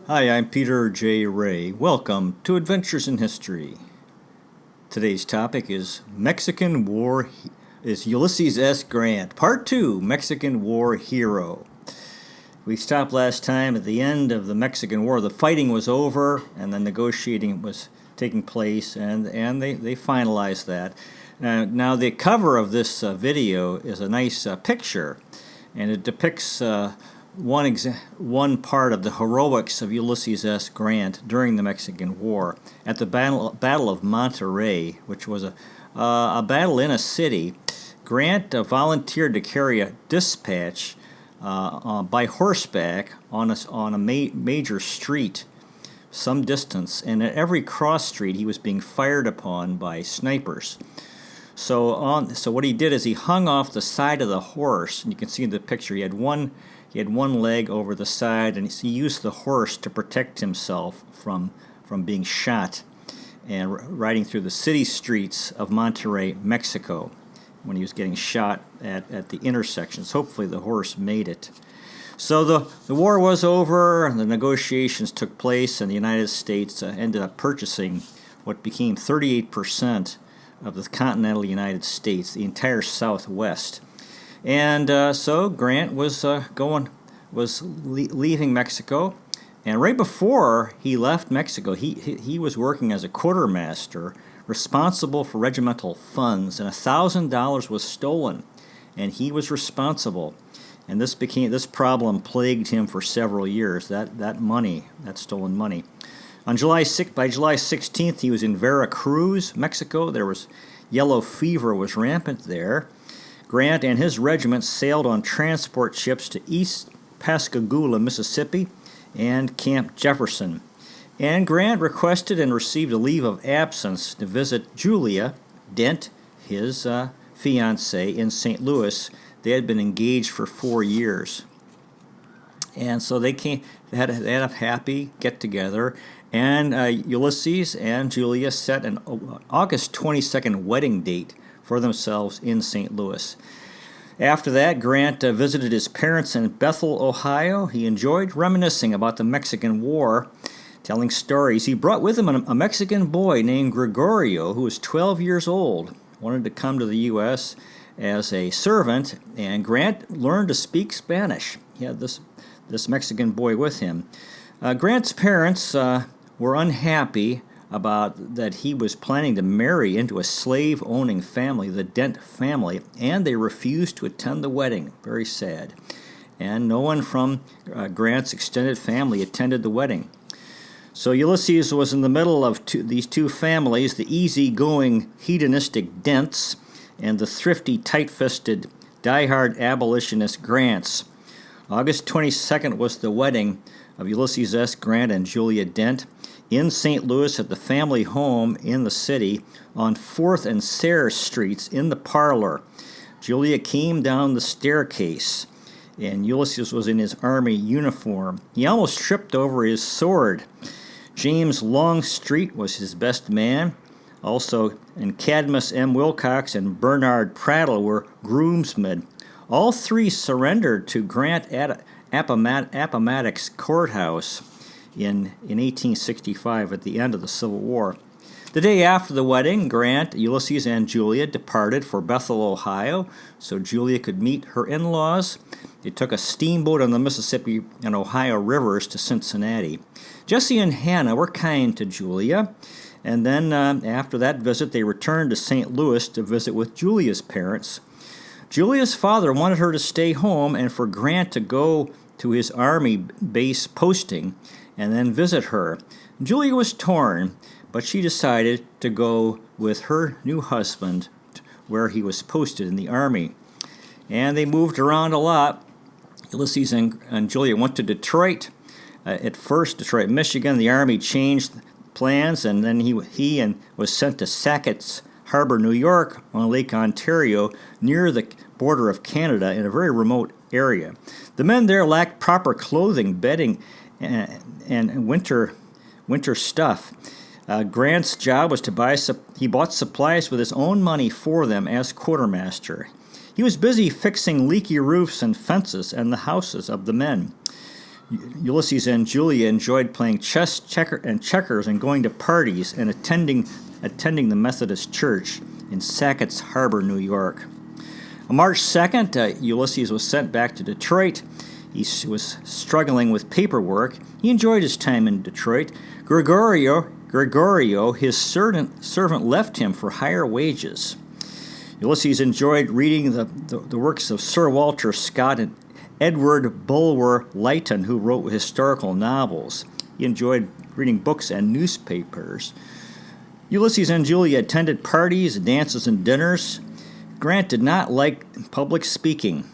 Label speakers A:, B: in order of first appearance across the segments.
A: Hi, I'm Peter J. Ray. Welcome to Adventures in History. Today's topic is Ulysses S. Grant, Part 2, Mexican War Hero. We stopped last time at the end of the Mexican War. The fighting was over and the negotiating was taking place, and they finalized that. Now the cover of this video is a nice picture, and it depicts one part of the heroics of Ulysses S. Grant during the Mexican War at the Battle of Monterrey, which was a battle in a city. Grant volunteered to carry a dispatch by horseback on a major street some distance, and at every cross street he was being fired upon by snipers. So what he did is he hung off the side of the horse, and you can see in the picture he had one leg over the side, and he used the horse to protect himself from being shot, and riding through the city streets of Monterrey, Mexico, when he was getting shot at the intersections. Hopefully the horse made it. So the war was over, the negotiations took place, and the United States ended up purchasing what became 38% of the continental United States, the entire Southwest. And so Grant was leaving Mexico, and right before he left Mexico, he was working as a quartermaster, responsible for regimental funds, and $1,000 was stolen, and he was responsible. And this problem plagued him for several years. That stolen money. By July 16th, he was in Veracruz, Mexico. There was yellow fever was rampant there. Grant and his regiment sailed on transport ships to East Pascagoula, Mississippi, and Camp Jefferson. And Grant requested and received a leave of absence to visit Julia Dent, his fiancée, in St. Louis. They had been engaged for 4 years. And so they had a happy get-together, and Ulysses and Julia set an August 22nd wedding date for themselves in St. Louis. After that, Grant visited his parents in Bethel, Ohio. He enjoyed reminiscing about the Mexican War, telling stories. He brought with him a Mexican boy named Gregorio, who was 12 years old, wanted to come to the U.S. as a servant, and Grant learned to speak Spanish. He had this Mexican boy with him. Grant's parents were unhappy about that he was planning to marry into a slave-owning family, the Dent family, and they refused to attend the wedding. Very sad. And no one from Grant's extended family attended the wedding. So Ulysses was in the middle of these two families, the easygoing, hedonistic Dents and the thrifty, tight-fisted, die-hard abolitionist Grants. August 22nd was the wedding of Ulysses S. Grant and Julia Dent in St. Louis at the family home in the city on 4th and Sayre Streets in the parlor. Julia came down the staircase, and Ulysses was in his army uniform. He almost tripped over his sword. James Longstreet was his best man. Also, and Cadmus M. Wilcox and Bernard Prattle were groomsmen. All three surrendered to Grant at Appomattox Courthouse in 1865 at the end of the Civil War. The day after the wedding, Grant, Ulysses, and Julia departed for Bethel, Ohio, so Julia could meet her in-laws. They took a steamboat on the Mississippi and Ohio rivers to Cincinnati. Jesse and Hannah were kind to Julia, and then after that visit, they returned to St. Louis to visit with Julia's parents. Julia's father wanted her to stay home and for Grant to go to his army base posting and then visit her. Julia was torn, but she decided to go with her new husband where he was posted in the army. And they moved around a lot. Ulysses and Julia went to Detroit. At first, Detroit, Michigan. The army changed plans, and then he was sent to Sackett's Harbor, New York, on Lake Ontario, near the border of Canada, in a very remote area. The men there lacked proper clothing, bedding, and winter stuff. Grant's job was he bought supplies with his own money for them as quartermaster. He was busy fixing leaky roofs and fences and the houses of the men. Ulysses and Julia enjoyed playing chess, checkers, and going to parties and attending the Methodist Church in Sackett's Harbor, New York. On March 2nd, Ulysses was sent back to Detroit. He was struggling with paperwork. He enjoyed his time in Detroit. Gregorio, his servant, left him for higher wages. Ulysses enjoyed reading the works of Sir Walter Scott and Edward Bulwer Lytton, who wrote historical novels. He enjoyed reading books and newspapers. Ulysses and Julia attended parties, dances, and dinners. Grant did not like public speaking.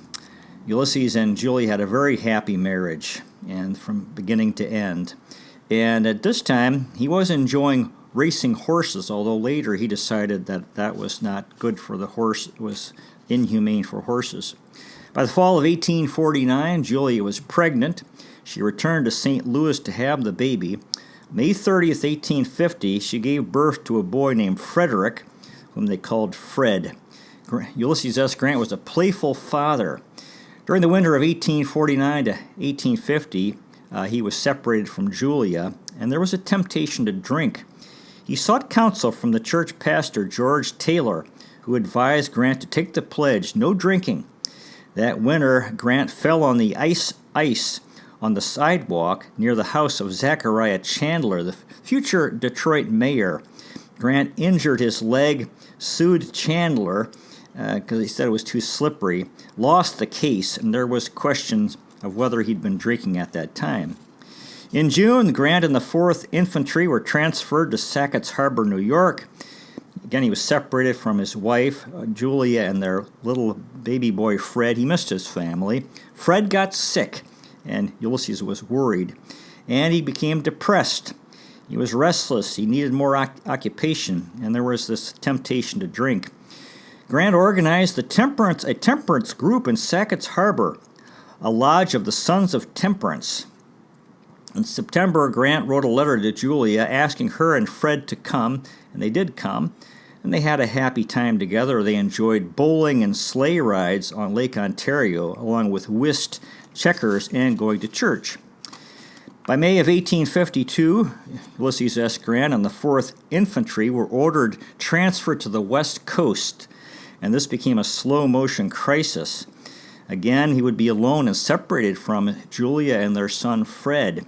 A: Ulysses and Julia had a very happy marriage, and from beginning to end. And at this time, he was enjoying racing horses, although later he decided that was not good for the horse. It was inhumane for horses. By the fall of 1849, Julia was pregnant. She returned to St. Louis to have the baby. May 30th, 1850, she gave birth to a boy named Frederick, whom they called Fred. Ulysses S. Grant was a playful father. During the winter of 1849 to 1850, he was separated from Julia, and there was a temptation to drink. He sought counsel from the church pastor, George Taylor, who advised Grant to take the pledge, no drinking. That winter, Grant fell on the ice on the sidewalk near the house of Zachariah Chandler, the future Detroit mayor. Grant injured his leg, sued Chandler because he said it was too slippery, lost the case, and there was questions of whether he'd been drinking at that time. In June, Grant and the 4th Infantry were transferred to Sackett's Harbor, New York. Again, he was separated from his wife, Julia, and their little baby boy, Fred. He missed his family. Fred got sick, and Ulysses was worried. And he became depressed. He was restless. He needed more occupation, and there was this temptation to drink. Grant organized a temperance group in Sackett's Harbor, a lodge of the Sons of Temperance. In September, Grant wrote a letter to Julia asking her and Fred to come, and they did come, and they had a happy time together. They enjoyed bowling and sleigh rides on Lake Ontario, along with whist, checkers, and going to church. By May of 1852, Ulysses S. Grant and the 4th Infantry were ordered transferred to the West Coast, and this became a slow-motion crisis. Again, he would be alone and separated from Julia and their son Fred,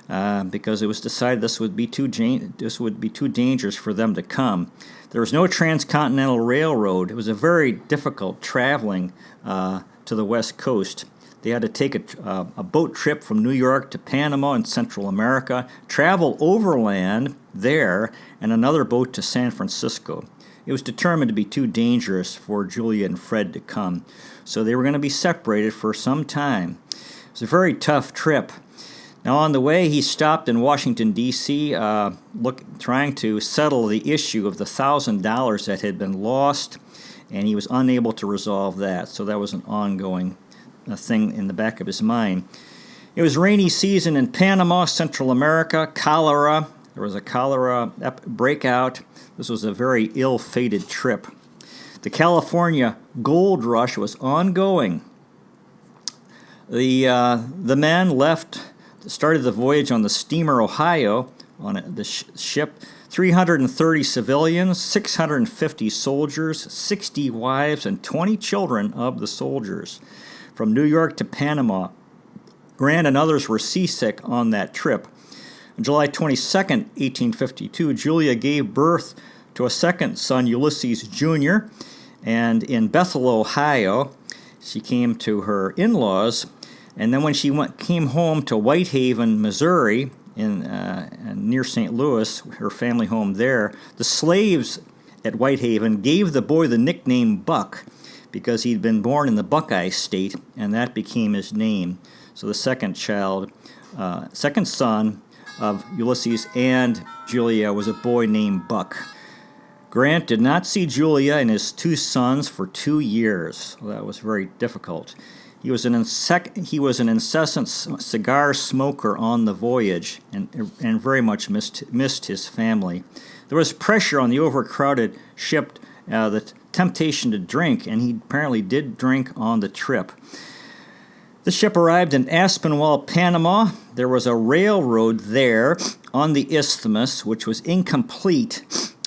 A: because it was decided this would be too dangerous for them to come. There was no transcontinental railroad. It was a very difficult traveling to the West Coast. They had to take a boat trip from New York to Panama in Central America, travel overland there, and another boat to San Francisco. It was determined to be too dangerous for Julia and Fred to come, so they were going to be separated for some time. It was a very tough trip. Now, on the way, he stopped in Washington, D.C., trying to settle the issue of the $1,000 that had been lost, and he was unable to resolve that, so that was an ongoing thing in the back of his mind. It was rainy season in Panama, Central America, cholera. There was a cholera breakout. This was a very ill-fated trip. The California gold rush was ongoing. The men started the voyage on the steamer Ohio, on the ship. 330 civilians, 650 soldiers, 60 wives, and 20 children of the soldiers. From New York to Panama, Grant and others were seasick on that trip. On July 22, 1852, Julia gave birth to a second son, Ulysses Jr., and in Bethel, Ohio, she came to her in-laws, and then when she came home to Whitehaven, Missouri, near St. Louis, her family home there, the slaves at Whitehaven gave the boy the nickname Buck because he'd been born in the Buckeye State, and that became his name. So the second son of Ulysses and Julia was a boy named Buck. Grant did not see Julia and his 2 sons for 2 years. Well, that was very difficult. He was an incessant cigar smoker on the voyage and very much missed his family. There was pressure on the overcrowded ship, the temptation to drink, and he apparently did drink on the trip. The ship arrived in Aspinwall, Panama. There was a railroad there on the isthmus, which was incomplete.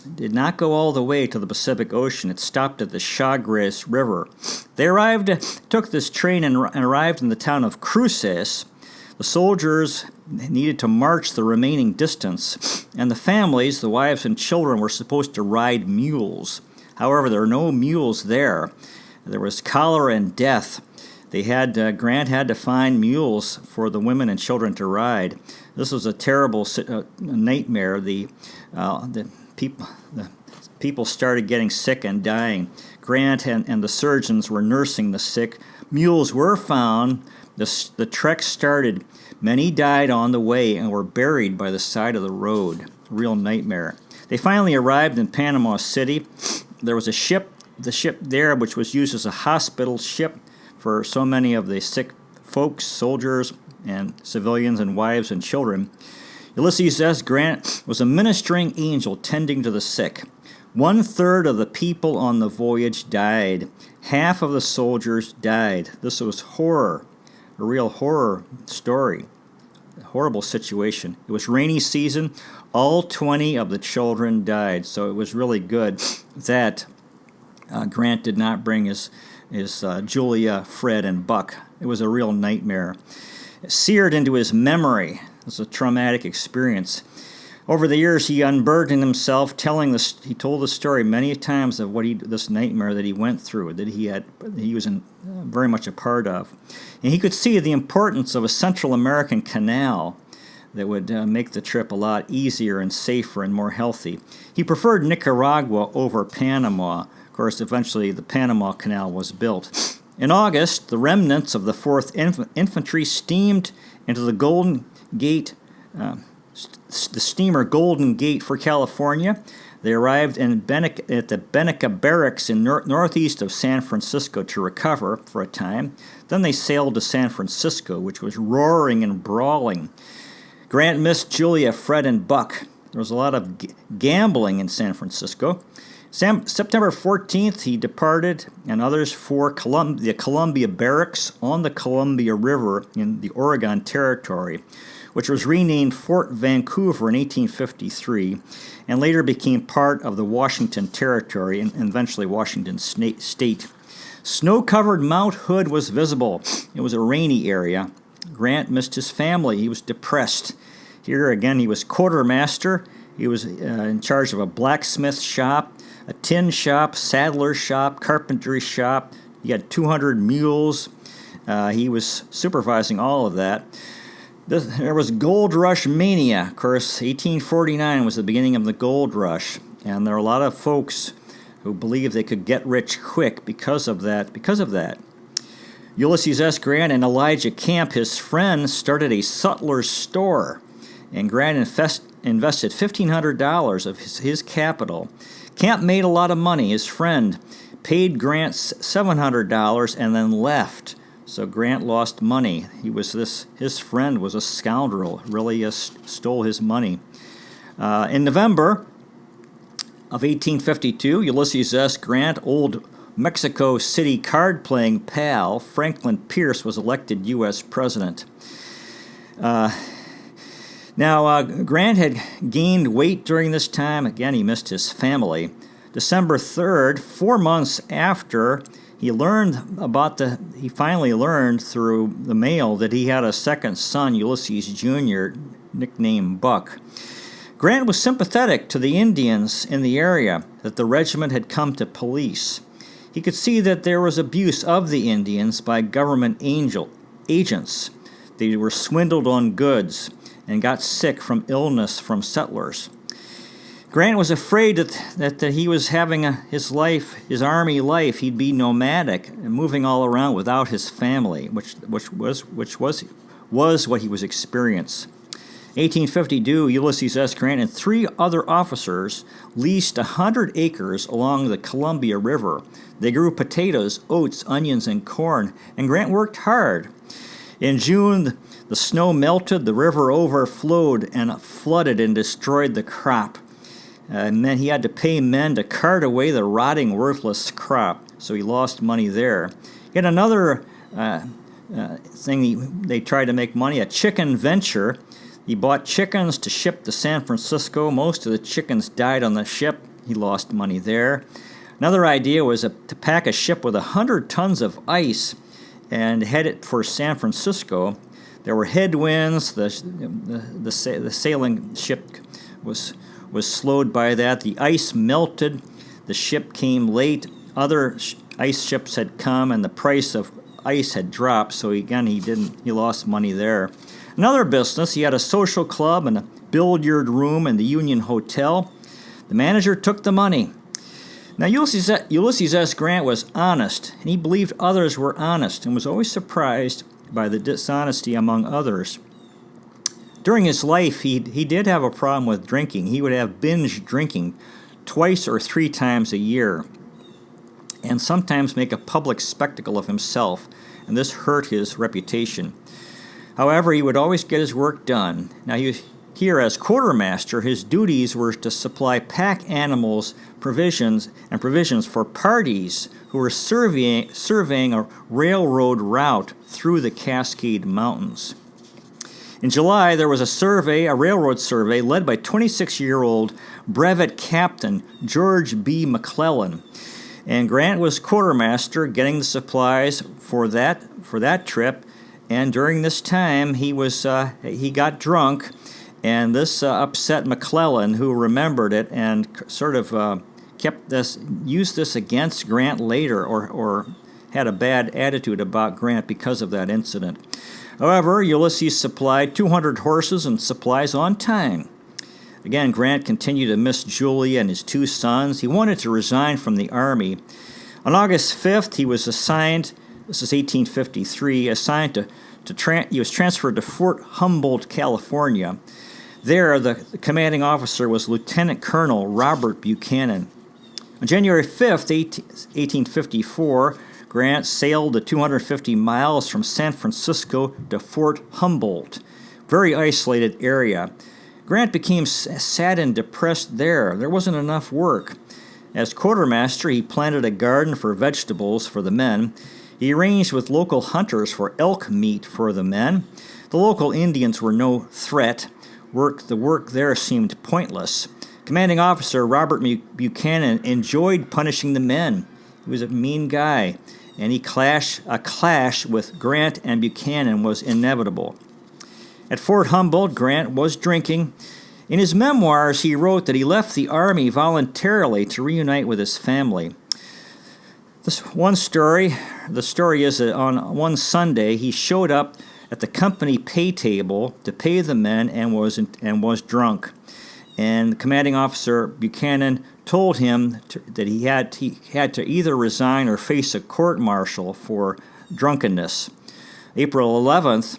A: It did not go all the way to the Pacific Ocean. It stopped at the Chagres River. They took this train and arrived in the town of Cruces. The soldiers needed to march the remaining distance, and the families, the wives and children, were supposed to ride mules. However, there were no mules there. There was cholera and death. Grant had to find mules for the women and children to ride. This was a terrible nightmare. The people started getting sick and dying. Grant and the surgeons were nursing the sick. Mules were found. The trek started. Many died on the way and were buried by the side of the road. Real nightmare. They finally arrived in Panama City. There was the ship there, which was used as a hospital ship for so many of the sick folks, soldiers, and civilians, and wives and children. Ulysses S. Grant was a ministering angel tending to the sick. 1/3 of the people on the voyage died. Half of the soldiers died. This was horror, a real horror story, a horrible situation. It was rainy season. All 20 of the children died, so it was really good that Grant did not bring his Julia, Fred, and Buck. It was a real nightmare. Seared into his memory. It was a traumatic experience. Over the years, he unburdened himself, he told the story many times of this nightmare that he went through, that he was very much a part of. And he could see the importance of a Central American canal that would make the trip a lot easier and safer and more healthy. He preferred Nicaragua over Panama. Of course, eventually the Panama Canal was built. In August, the remnants of the 4th Infantry steamed into the Golden Gate, the steamer Golden Gate for California. They arrived at the Benica Barracks in northeast of San Francisco to recover for a time. Then they sailed to San Francisco, which was roaring and brawling. Grant missed Julia, Fred, and Buck. There was a lot of gambling in San Francisco. September 14th, he departed, and others for the Columbia Barracks on the Columbia River in the Oregon Territory, which was renamed Fort Vancouver in 1853, and later became part of the Washington Territory and eventually Washington State. Snow-covered Mount Hood was visible. It was a rainy area. Grant missed his family. He was depressed. Here again, he was quartermaster. He was in charge of a blacksmith shop, a tin shop, saddler shop, carpentry shop. He had 200 mules. He was supervising all of that. There was gold rush mania. Of course, 1849 was the beginning of the gold rush, and there were a lot of folks who believed they could get rich quick because of that. Ulysses S. Grant and Elijah Camp, his friend, started a sutler's store, and Grant invested $1,500 of his capital. Camp made a lot of money. His friend paid Grant $700 and then left. So Grant lost money. His friend was a scoundrel, really stole his money. In November of 1852, Ulysses S. Grant, old Mexico City card-playing pal, Franklin Pierce, was elected U.S. president. Now, Grant had gained weight during this time. Again, he missed his family. December 3rd, 4 months after, he finally learned through the mail that he had a second son, Ulysses Jr., nicknamed Buck. Grant was sympathetic to the Indians in the area that the regiment had come to police. He could see that there was abuse of the Indians by government agents. They were swindled on goods and got sick from illness from settlers. Grant was afraid that he was having his army life. He'd be nomadic and moving all around without his family, which was what he was experiencing. 1852, Ulysses S. Grant and 3 other officers leased 100 acres along the Columbia River. They grew potatoes, oats, onions, and corn, and Grant worked hard. In June, the snow melted, the river overflowed and flooded and destroyed the crop. And then he had to pay men to cart away the rotting, worthless crop, so he lost money there. He had another thing they tried to make money, a chicken venture. He bought chickens to ship to San Francisco. Most of the chickens died on the ship. He lost money there. Another idea was to pack a ship with 100 tons of ice and head it for San Francisco. There were headwinds. The sailing ship was slowed by that. The ice melted. The ship came late. Other ice ships had come, and the price of ice had dropped. So he lost money there. Another business, he had a social club and a billiard room in the Union Hotel. The manager took the money. Now, Ulysses S. Grant was honest, and he believed others were honest, and was always surprised by the dishonesty among others. During his life, he did have a problem with drinking. He would have binge drinking twice or three times a year, and sometimes make a public spectacle of himself, and this hurt his reputation. However, he would always get his work done. Now, here as quartermaster, his duties were to supply pack animals, provisions for parties who were surveying a railroad route through the Cascade Mountains. In July, there was a railroad survey led by 26-year-old brevet captain George B. McClellan. And Grant was quartermaster, getting the supplies for that trip. And during this time, he got drunk, and this upset McClellan, who remembered it and sort of used this against Grant later, or had a bad attitude about Grant because of that incident. However, Ulysses supplied 200 horses and supplies on time. Again, Grant continued to miss Julia and his two sons. He wanted to resign from the Army. On August 5th, he was assigned, this is 1853, he was transferred to Fort Humboldt, California. There, the commanding officer was Lieutenant Colonel Robert Buchanan. On January 5th, 1854, Grant sailed the 250 miles from San Francisco to Fort Humboldt, very isolated area. Grant became sad and depressed there. There wasn't enough work. As quartermaster, he planted a garden for vegetables for the men. He arranged with local hunters for elk meat for the men. The local Indians were no threat. The work there seemed pointless. Commanding officer Robert Buchanan enjoyed punishing the men. He was a mean guy, and a clash with Grant and Buchanan was inevitable. At Fort Humboldt, Grant was drinking. In his memoirs, he wrote that he left the Army voluntarily to reunite with his family. The story is that on one Sunday, he showed up at the company pay table to pay the men and was drunk. And the commanding officer Buchanan told him that he had to either resign or face a court-martial for drunkenness. April 11th,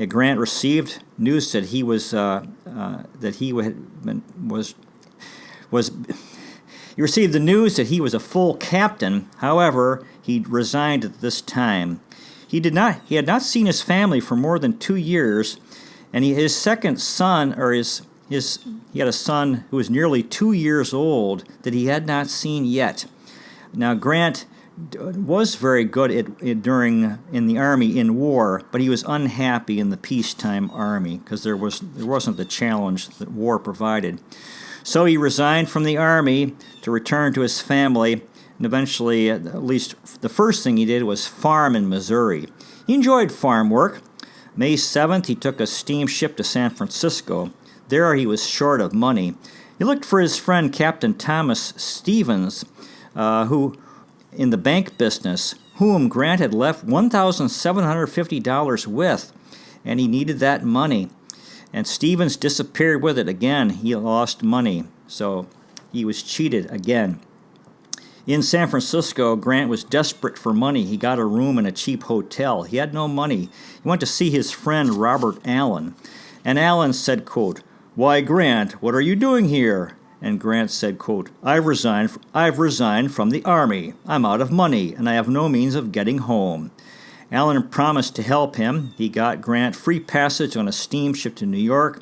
A: Grant received news that he was He received the news that he was a full captain. He resigned at this time. He had not seen his family for more than 2 years, and his second son, he had a son who was nearly 2 years old that he had not seen yet. Now, Grant was very good in the Army in war, but he was unhappy in the peacetime Army because there wasn't the challenge that war provided. So he resigned from the Army to return to his family, and eventually, at least the first thing he did was farm in Missouri. He enjoyed farm work. May 7th, he took a steamship to San Francisco. There he was short of money. He looked for his friend Captain Thomas Stevens, who in the bank business, whom Grant had left $1,750 with, and he needed that money. And Stevens disappeared with it again. He lost money, so he was cheated again. In San Francisco, Grant was desperate for money. He got a room in a cheap hotel. He had no money. He went to see his friend Robert Allen. And Allen said, quote, "Why, Grant, what are you doing here?" And Grant said, quote, I've resigned from the Army. I'm out of money, and I have no means of getting home." Allen promised to help him. He got Grant free passage on a steamship to New York.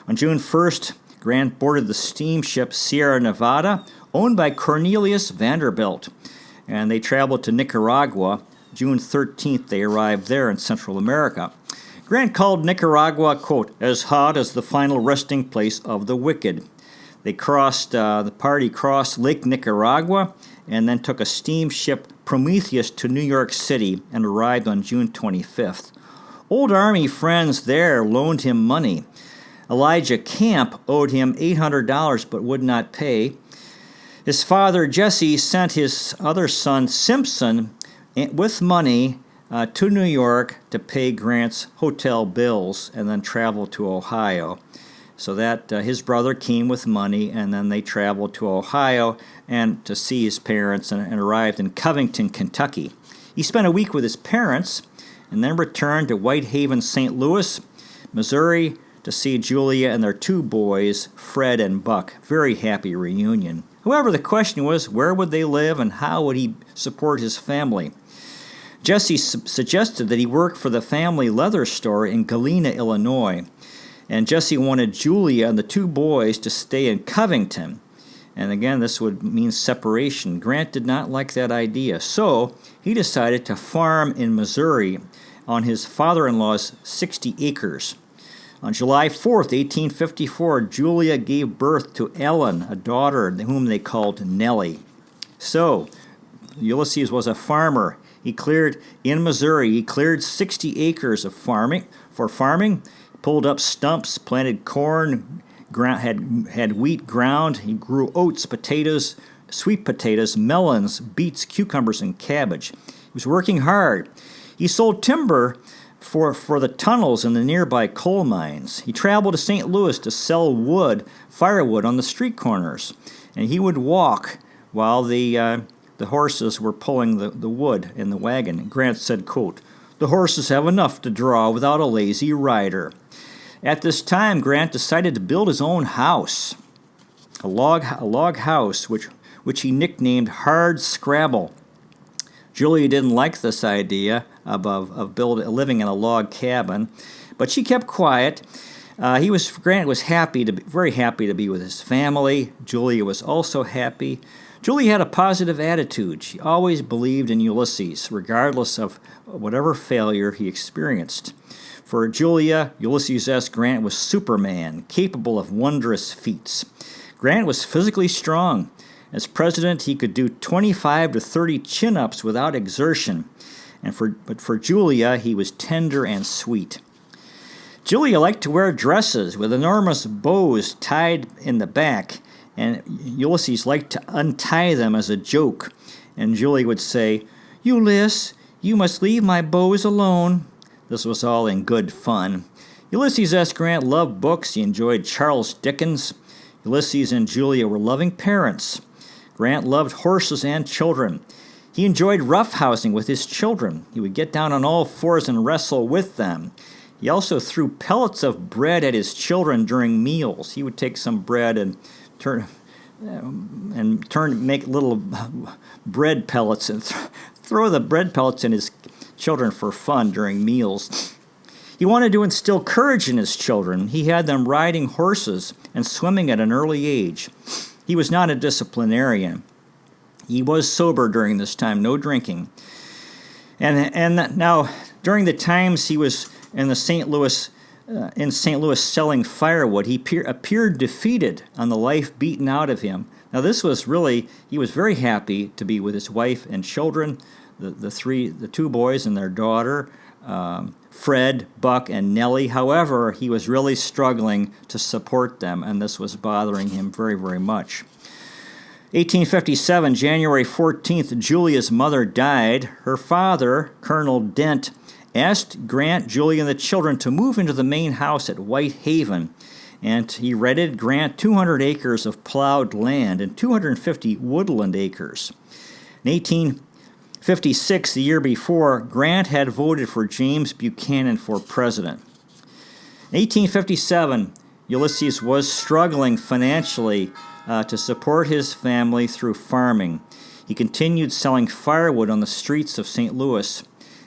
A: On June 1st, Grant boarded the steamship Sierra Nevada, owned by Cornelius Vanderbilt, and they traveled to Nicaragua. June 13th, they arrived there in Central America. Grant called Nicaragua, quote, as hot as the final resting place of the wicked. They the party crossed Lake Nicaragua and then took a steamship Prometheus to New York City and arrived on June 25th. Old Army friends there loaned him money. Elijah Camp owed him $800 but would not pay. His father, Jesse, sent his other son, Simpson, with money to New York to pay Grant's hotel bills and then travel to Ohio. So that his brother came with money, and then they traveled to Ohio and to see his parents and arrived in Covington, Kentucky. He spent a week with his parents and then returned to Whitehaven, St. Louis, Missouri, to see Julia and their two boys, Fred and Buck. Very happy reunion. However, the question was, where would they live and how would he support his family? Jesse suggested that he work for the family leather store in Galena, Illinois. And Jesse wanted Julia and the two boys to stay in Covington. And again, this would mean separation. Grant did not like that idea. So he decided to farm in Missouri on his father-in-law's 60 acres. On July 4th, 1854, Julia gave birth to Ellen, a daughter whom they called Nellie. So Ulysses was a farmer. He cleared, in Missouri, he cleared 60 acres of farming, pulled up stumps, planted corn, had wheat ground. He grew oats, potatoes, sweet potatoes, melons, beets, cucumbers, and cabbage. He was working hard. He sold timber for the tunnels in the nearby coal mines. He traveled to St. Louis to sell firewood on the street corners. And he would walk while the horses were pulling the wood in the wagon. Grant said, quote, "The horses have enough to draw without a lazy rider." At this time, Grant decided to build his own house, a log house, which he nicknamed Hard Scrabble. Julia didn't like this idea of living in a log cabin, but she kept quiet. Grant was very happy to be with his family. Julia was also happy. Julia had a positive attitude. She always believed in Ulysses, regardless of whatever failure he experienced. For Julia, Ulysses S. Grant was Superman, capable of wondrous feats. Grant was physically strong. As president, he could do 25 to 30 chin-ups without exertion. But for Julia, he was tender and sweet. Julia liked to wear dresses with enormous bows tied in the back, and Ulysses liked to untie them as a joke. And Julia would say, "Ulysses, you must leave my bows alone." This was all in good fun. Ulysses S. Grant loved books. He enjoyed Charles Dickens. Ulysses and Julia were loving parents. Grant loved horses and children. He enjoyed roughhousing with his children. He would get down on all fours and wrestle with them. He also threw pellets of bread at his children during meals. He would take some bread and make little bread pellets and throw the bread pellets in his children for fun during meals. He wanted to instill courage in his children. He had them riding horses and swimming at an early age. He was not a disciplinarian. He was sober during this time, no drinking. And now, during the times he was in St. Louis selling firewood, he appeared defeated on the life beaten out of him. Now this was really, he was very happy to be with his wife and children, the two boys and their daughter, Fred, Buck, and Nellie. However, he was really struggling to support them, and this was bothering him very, very much. 1857, January 14th, Julia's mother died. Her father, Colonel Dent, asked Grant, Julia, and the children to move into the main house at Whitehaven, and he rented Grant 200 acres of plowed land and 250 woodland acres. In 1856, the year before, Grant had voted for James Buchanan for president. In 1857, Ulysses was struggling financially to support his family through farming. He continued selling firewood on the streets of St. Louis.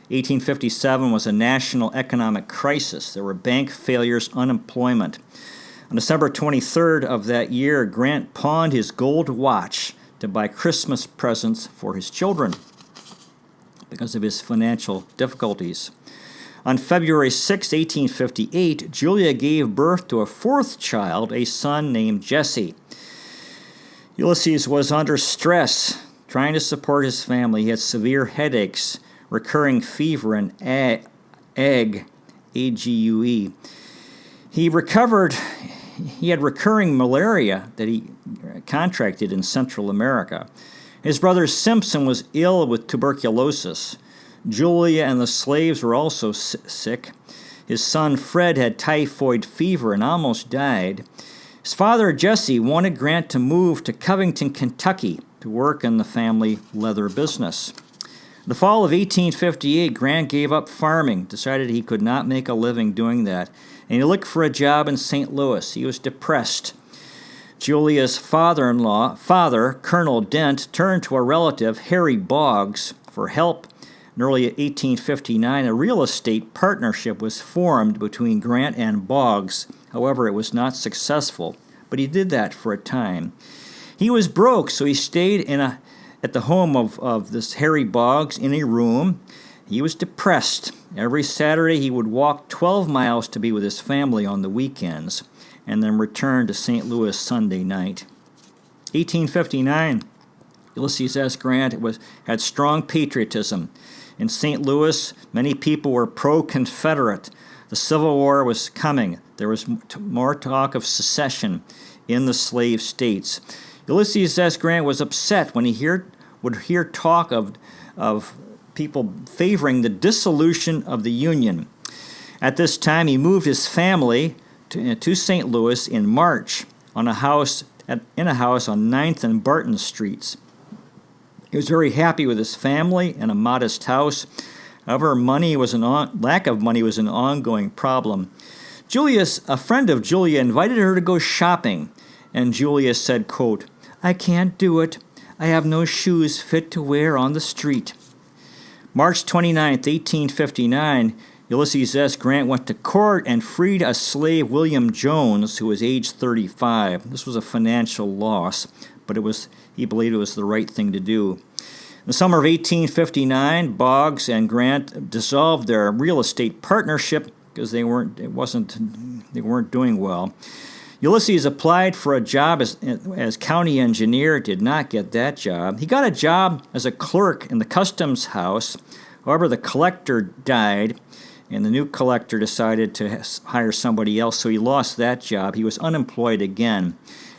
A: 1857 was a national economic crisis. There were bank failures, unemployment. On December 23rd of that year, Grant pawned his gold watch to buy Christmas presents for his children. because of his financial difficulties. On February 6, 1858, Julia gave birth to a fourth child, a son named Jesse. Ulysses was under stress, trying to support his family. He had severe headaches, recurring fever, and ague, A-G-U-E. He had recurring malaria that he contracted in Central America. His brother Simpson was ill with tuberculosis. Julia and the slaves were also sick. His son Fred had typhoid fever and almost died. His father Jesse wanted Grant to move to Covington, Kentucky to work in the family leather business. The fall of 1858, Grant gave up farming, decided he could not make a living doing that, and he looked for a job in St. Louis. He was depressed. Julia's father, Colonel Dent, turned to a relative, Harry Boggs, for help. In early 1859, a real estate partnership was formed between Grant and Boggs. However, it was not successful, but he did that for a time. He was broke, so he stayed at the home of this Harry Boggs in a room. He was depressed. Every Saturday he would walk 12 miles to be with his family on the weekends, and then return to St. Louis Sunday night. 1859, Ulysses S. Grant had strong patriotism. In St. Louis, many people were pro-Confederate. The Civil War was coming. There was more talk of secession in the slave states. Ulysses S. Grant was upset when he would hear talk of people favoring the dissolution of the Union. At this time, he moved his family to St. Louis in March in a house on 9th and Barton Streets. He was very happy with his family and a modest house. However, lack of money was an ongoing problem. A friend of Julia invited her to go shopping, and Julia said, quote, "I can't do it. I have no shoes fit to wear on the street." March 29, 1859, Ulysses S. Grant went to court and freed a slave, William Jones, who was age 35. This was a financial loss, but he believed it was the right thing to do. In the summer of 1859, Boggs and Grant dissolved their real estate partnership because they weren't doing well. Ulysses applied for a job as county engineer, did not get that job. He got a job as a clerk in the customs house. However, the collector died, and the new collector decided to hire somebody else, so he lost that job. He was unemployed again.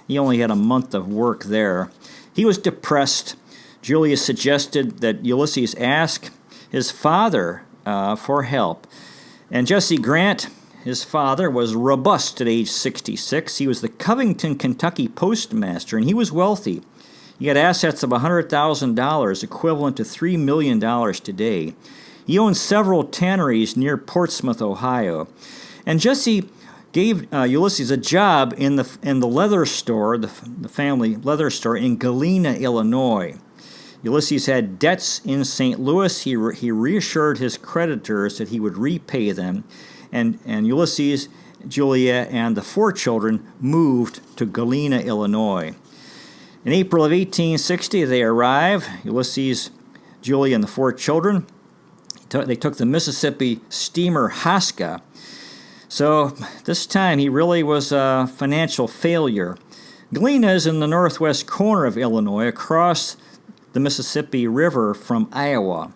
A: He only had a month of work there. He was depressed. Julia suggested that Ulysses ask his father for help. And Jesse Grant, his father, was robust at age 66. He was the Covington, Kentucky postmaster, and he was wealthy. He had assets of $100,000, equivalent to $3 million today. He owned several tanneries near Portsmouth, Ohio. And Jesse gave Ulysses a job in the leather store, the family leather store in Galena, Illinois. Ulysses had debts in St. Louis. He reassured his creditors that he would repay them, and Ulysses, Julia, and the 4 children moved to Galena, Illinois. In April of 1860, they arrived. Ulysses, Julia, and the 4 children. They took the Mississippi steamer Haska. So this time he really was a financial failure. Galena is in the northwest corner of Illinois, across the Mississippi River from Iowa.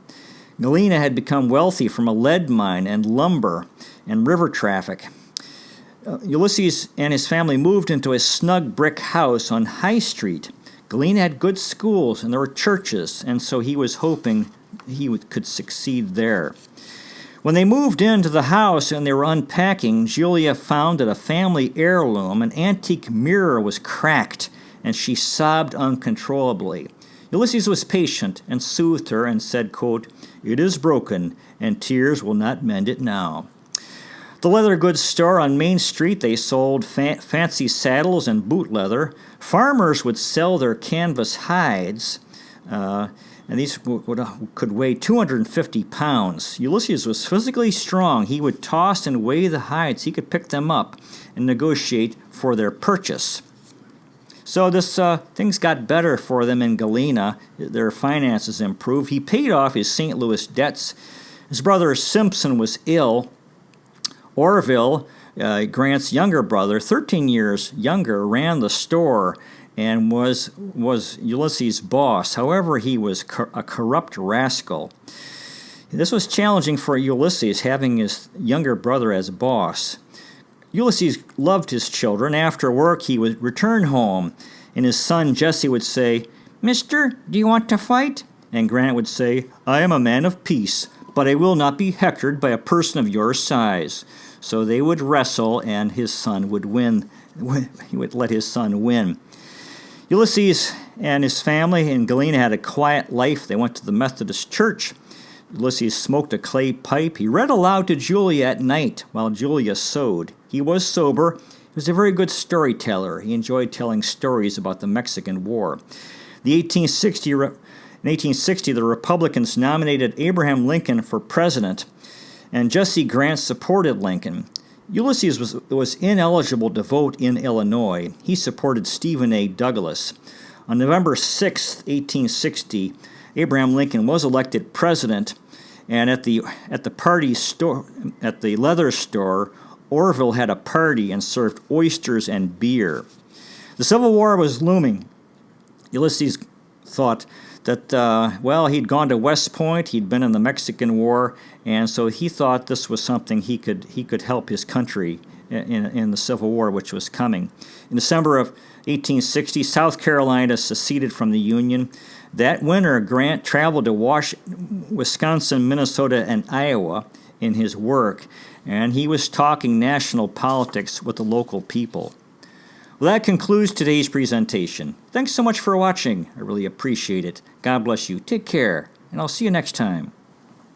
A: Galena had become wealthy from a lead mine and lumber and river traffic. Ulysses and his family moved into a snug brick house on High Street. Galena had good schools and there were churches, and so he was hoping he could succeed there. When they moved into the house and they were unpacking, Julia found that a family heirloom, an antique mirror, was cracked, and she sobbed uncontrollably. Ulysses was patient and soothed her and said, quote, "It is broken, and tears will not mend it now." The leather goods store on Main Street, they sold fancy saddles and boot leather. Farmers would sell their canvas hides, and these could weigh 250 pounds. Ulysses was physically strong. He would toss and weigh the hides. He could pick them up and negotiate for their purchase. So things got better for them in Galena. Their finances improved. He paid off his St. Louis debts. His brother Simpson was ill. Orville, Grant's younger brother, 13 years younger, ran the store and was Ulysses' boss. However, he was a corrupt rascal. This was challenging for Ulysses, having his younger brother as boss. Ulysses loved his children. After work, he would return home, and his son Jesse would say, "Mister, do you want to fight?" And Grant would say, "I am a man of peace, but I will not be hectored by a person of your size." So they would wrestle, and his son would win. He would let his son win. Ulysses and his family in Galena had a quiet life. They went to the Methodist church. Ulysses smoked a clay pipe. He read aloud to Julia at night while Julia sewed. He was sober. He was a very good storyteller. He enjoyed telling stories about the Mexican War. In 1860, the Republicans nominated Abraham Lincoln for president, and Jesse Grant supported Lincoln. Ulysses was ineligible to vote in Illinois. He supported Stephen A. Douglas. On November 6, 1860, Abraham Lincoln was elected president, and at the leather store, Orville had a party and served oysters and beer. The Civil War was looming. Ulysses thought that, he'd gone to West Point, he'd been in the Mexican War, and so he thought this was something he could help his country in the Civil War, which was coming. In December of 1860, South Carolina seceded from the Union. That winter, Grant traveled to Wisconsin, Minnesota, and Iowa in his work, and he was talking national politics with the local people. Well, that concludes today's presentation. Thanks so much for watching. I really appreciate it. God bless you. Take care, and I'll see you next time.